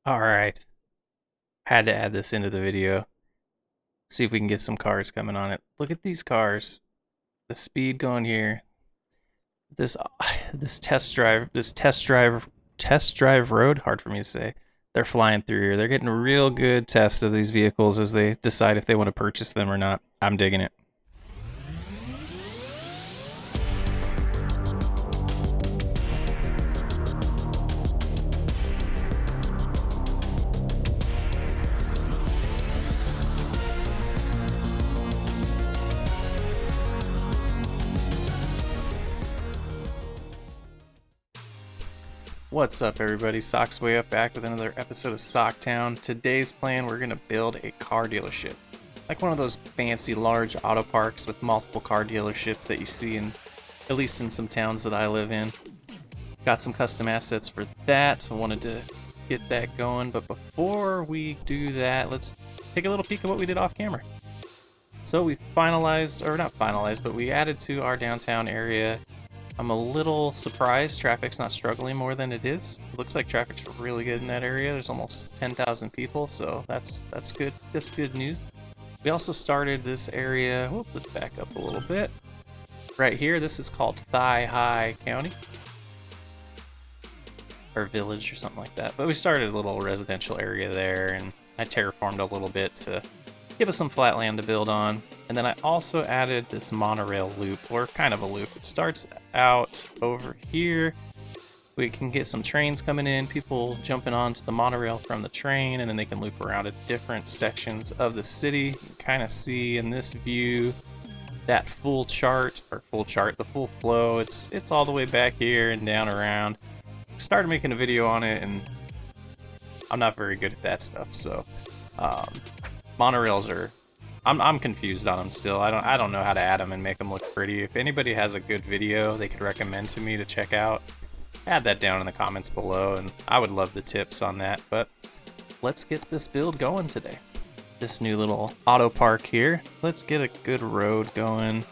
Alright, had to add this into the video. See if we can get some cars coming on it. Look at these cars. The speed going here. This this test drive road, hard for me to say. They're flying through here. They're getting a real good test of these vehicles as they decide if they want to purchase them or not. I'm digging it. What's up, everybody? Sock's Way Up back with another episode of Socktown. Today's plan, we're going to build a car dealership. Like one of those fancy large auto parks with multiple car dealerships that you see in, at least in some towns that I live in. Got some custom assets for that. I wanted to get that going, but before we do that, let's take a little peek at what we did off camera. So we finalized, or not finalized, but we added to our downtown area. I'm a little surprised traffic's not struggling more than it is. It looks like traffic's really good in that area. There's almost 10,000 people, so that's good. That's good news. We also started this area. Whoop, let's back up a little bit. Right here, this is called Thigh High County, or village, or something like that. But we started a little residential area there, and I terraformed a little bit to give us some flat land to build on. And then I also added this monorail loop, or kind of a loop. It starts out over here. We can get some trains coming in, people jumping onto the monorail from the train, and then they can loop around at different sections of the city. You can kind of see in this view that full chart, the full flow. It's all the way back here and down around. Started making a video on it, and I'm not very good at that stuff, so monorails are, I'm confused on them still. I don't know how to add them and make them look pretty. If anybody has a good video they could recommend to me to check out, add that down in the comments below, and I would love the tips on that. But let's get this build going today. This new little auto park here. Let's get a good road going.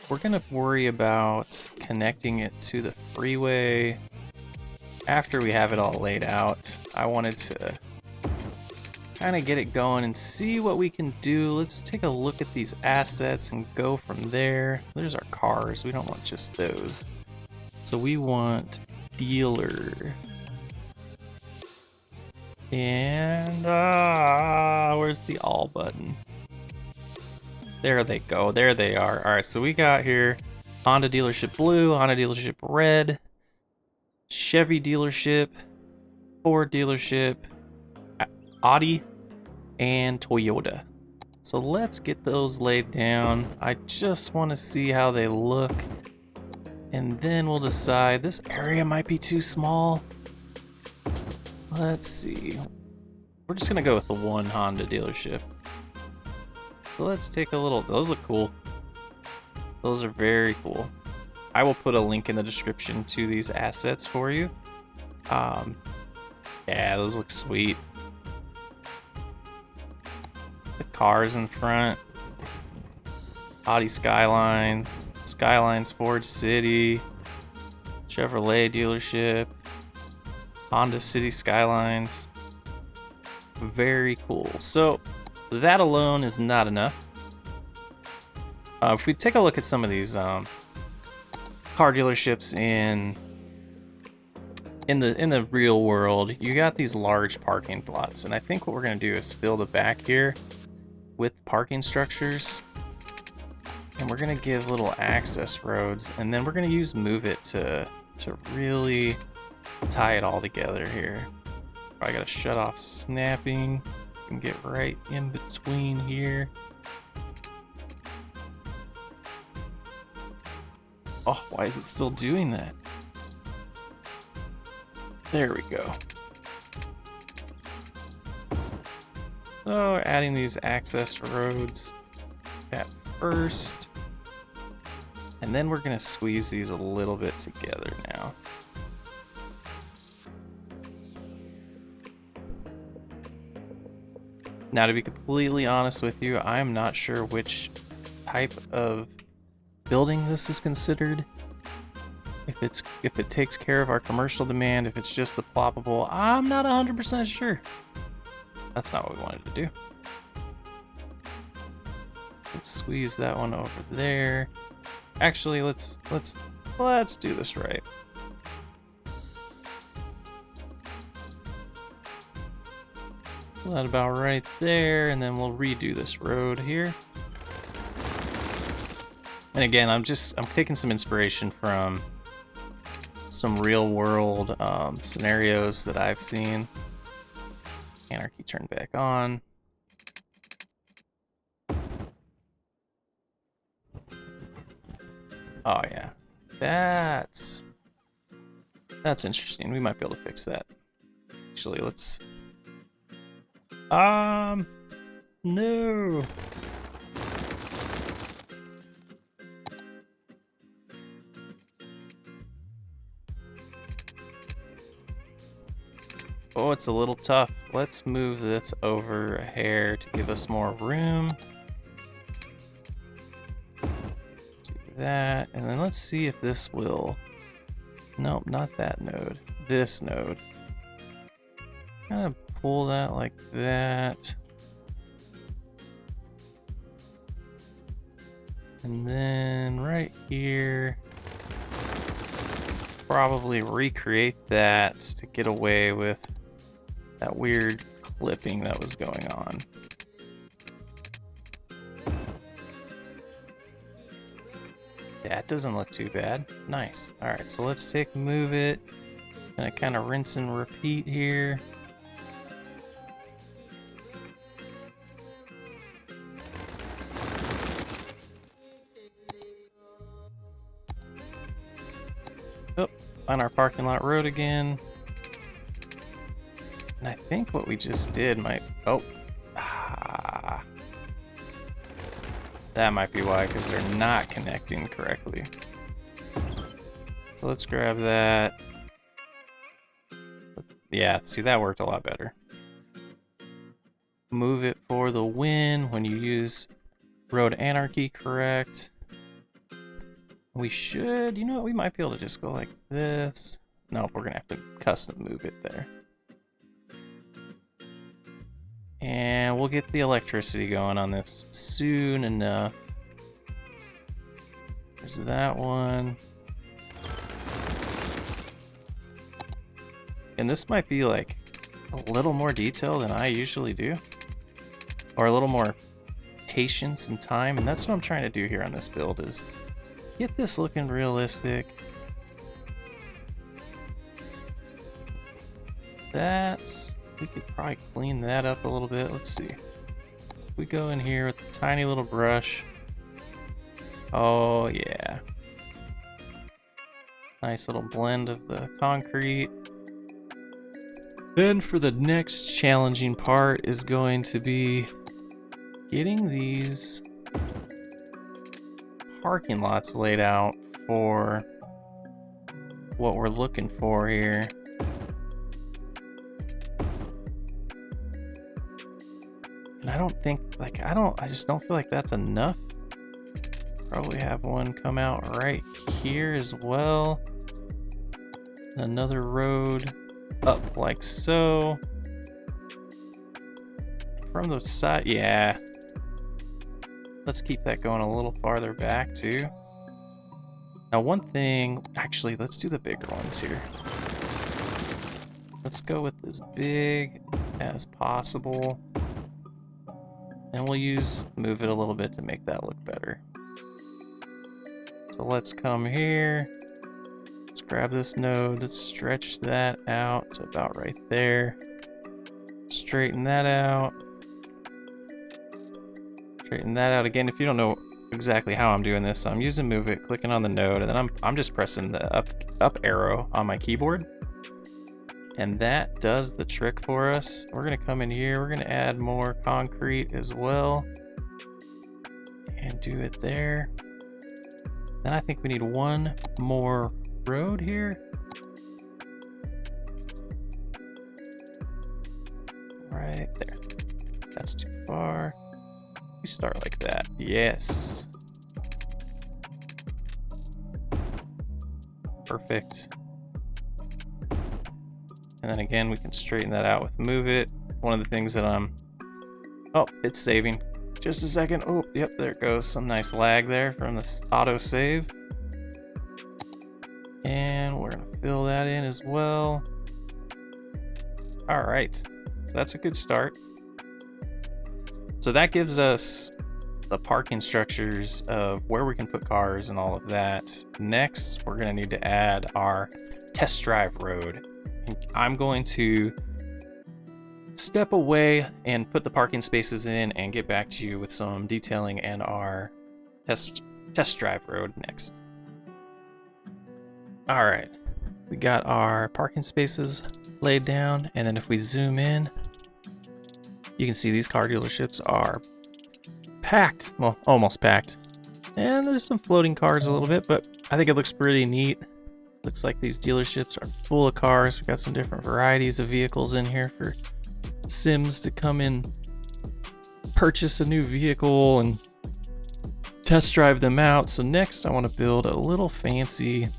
We're gonna worry about connecting it to the freeway after we have it all laid out. I wanted to kind of get it going and see what we can do. Let's take a look at these assets and go from there. There's our cars. We don't want just those. So we want dealer. And where's the all button? There they go. There they are. All right, so we got here Honda dealership blue, Honda dealership red, Chevy dealership, Ford dealership, Audi, and Toyota. So let's get those laid down. I just want to see how they look, and then we'll decide. This area might be too small. Let's see. We're just gonna go with the one Honda dealership. So let's take a little, those look cool. Those are very cool. I will put a link in the description to these assets for you. Yeah, those look sweet. The cars in front. Audi Skylines, Skylines Ford City, Chevrolet dealership, Honda Cities Skylines. Very cool. So that alone is not enough. If we take a look at some of these car dealerships in the real world, you got these large parking lots, and I think what we're gonna do is fill the back here with parking structures, and we're gonna give little access roads, and then we're gonna use Move It to really tie it all together here. I gotta shut off snapping and get right in between here. Oh, why is it still doing that? There we go. So adding these access roads at first, and then we're gonna squeeze these a little bit together now. Now, to be completely honest with you, I'm not sure which type of building this is considered. I if it takes care of our commercial demand, if it's just the ploppable, I'm not 100% sure. That's not what we wanted to do. Let's squeeze that one over there. Actually, let's do this right. That about right there, and then we'll redo this road here. And again, I'm taking some inspiration from some real world scenarios that I've seen. Anarchy turned back on. Oh yeah, that's interesting. We might be able to fix that. Actually, let's. No. Oh, it's a little tough. Let's move this over a hair to give us more room. Do that, and then let's see if this will... Nope, not that node. This node. Kind of pull that like that. And then right here, probably recreate that to get away with that weird clipping that was going on. Yeah, it doesn't look too bad. Nice. All right, so let's move it. Gonna kind of rinse and repeat here. Oh, on our parking lot road again. And I think what we just did might... Oh. That might be why, because they're not connecting correctly. So let's grab that. Yeah, see, that worked a lot better. Move it for the win when you use road anarchy correct. We should, you know what, we might be able to just go like this. Nope, we're gonna have to custom move it there. And we'll get the electricity going on this soon enough. There's that one. And this might be like a little more detail than I usually do. Or a little more patience and time. And that's what I'm trying to do here on this build is get this looking realistic. We could probably clean that up a little bit. Let's see. We go in here with a tiny little brush. Oh yeah. Nice little blend of the concrete. Then for the next challenging part is going to be getting these parking lots laid out for what we're looking for here. And I don't think, like, I just don't feel like that's enough. Probably have one come out right here as well. Another road up like so. From the side, yeah. Let's keep that going a little farther back too. Now one thing, actually, let's do the bigger ones here. Let's go with as big as possible. And we'll move it a little bit to make that look better. So let's come here. Let's grab this node. Let's stretch that out to about right there. Straighten that out. Straighten that out again. If you don't know exactly how I'm doing this, I'm using move it, clicking on the node, and then I'm just pressing the up arrow on my keyboard. And that does the trick for us. We're gonna come in here, we're gonna add more concrete as well. And do it there. Then I think we need one more road here. Right there. That's too far. We start like that. Yes. Perfect. And then again, we can straighten that out with move it. One of the things that oh, it's saving. Just a second. Oh, yep, there it goes. Some nice lag there from this auto save. And we're gonna fill that in as well. All right, so that's a good start. So that gives us the parking structures of where we can put cars and all of that. Next, we're gonna need to add our test drive road. And I'm going to step away and put the parking spaces in and get back to you with some detailing and our test drive road next. All right, we got our parking spaces laid down, and then if we zoom in, you can see these car dealerships are packed. Well, almost packed. And there's some floating cars a little bit, but I think it looks pretty neat. Looks like these dealerships are full of cars. We've got some different varieties of vehicles in here for Sims to come in, purchase a new vehicle and test drive them out. So next I want to build a little fancy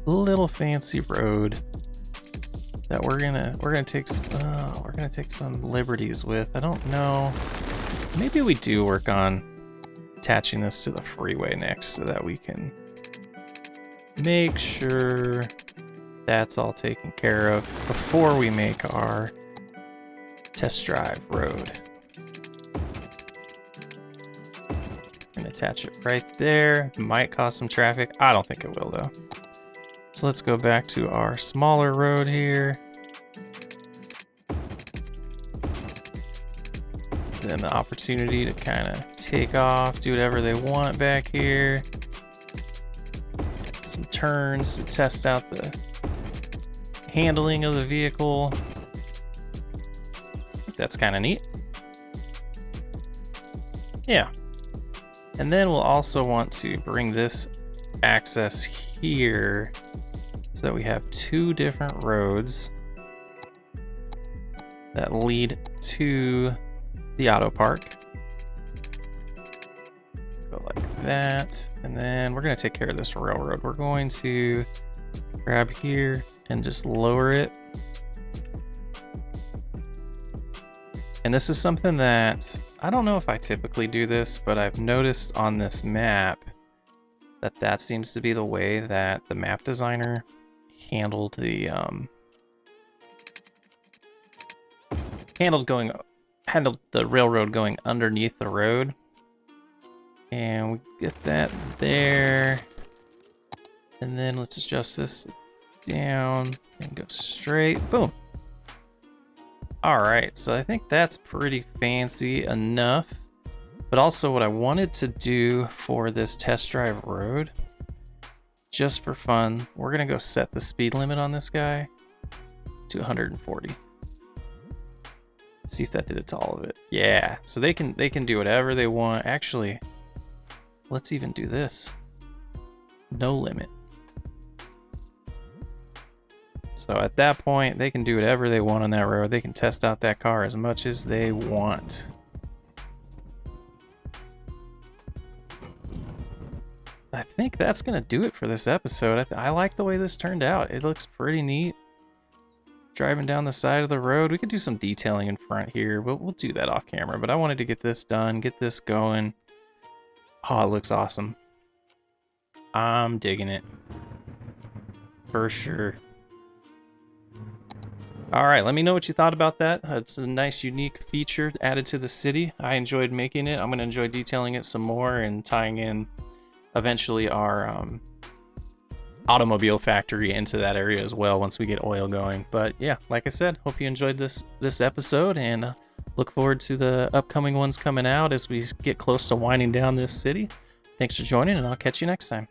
road that we're gonna take some liberties with. I don't know, maybe we do work on attaching this to the freeway next so that we can make sure that's all taken care of before we make our test drive road. And attach it right there. Might cause some traffic. I don't think it will though. So let's go back to our smaller road here. Then the opportunity to kind of take off, do whatever they want back here. Some turns to test out the handling of the vehicle. I think that's kind of neat. Yeah. And then we'll also want to bring this access here so that we have two different roads that lead to the auto park. Go like that. And then we're going to take care of this railroad. We're going to grab here and just lower it. And this is something that I don't know if I typically do this, but I've noticed on this map that seems to be the way that the map designer handled the handled the railroad going underneath the road. And we get that there. And then let's adjust this down and go straight. Boom. All right, so I think that's pretty fancy enough. But also what I wanted to do for this test drive road, just for fun, we're gonna go set the speed limit on this guy to 140. See if that did it to all of it. Yeah, so they can do whatever they want. Actually, let's even do this. No limit. So at that point, they can do whatever they want on that road. They can test out that car as much as they want. I think that's going to do it for this episode. I like the way this turned out. It looks pretty neat. Driving down the side of the road. We could do some detailing in front here, but we'll do that off camera. But I wanted to get this done, get this going. Oh, it looks awesome. I'm digging it. For sure. All right, let me know what you thought about that. It's a nice, unique feature added to the city. I enjoyed making it. I'm going to enjoy detailing it some more and tying in eventually our automobile factory into that area as well once we get oil going. But yeah, like I said, hope you enjoyed this episode, and look forward to the upcoming ones coming out as we get close to winding down this city. Thanks for joining, and I'll catch you next time.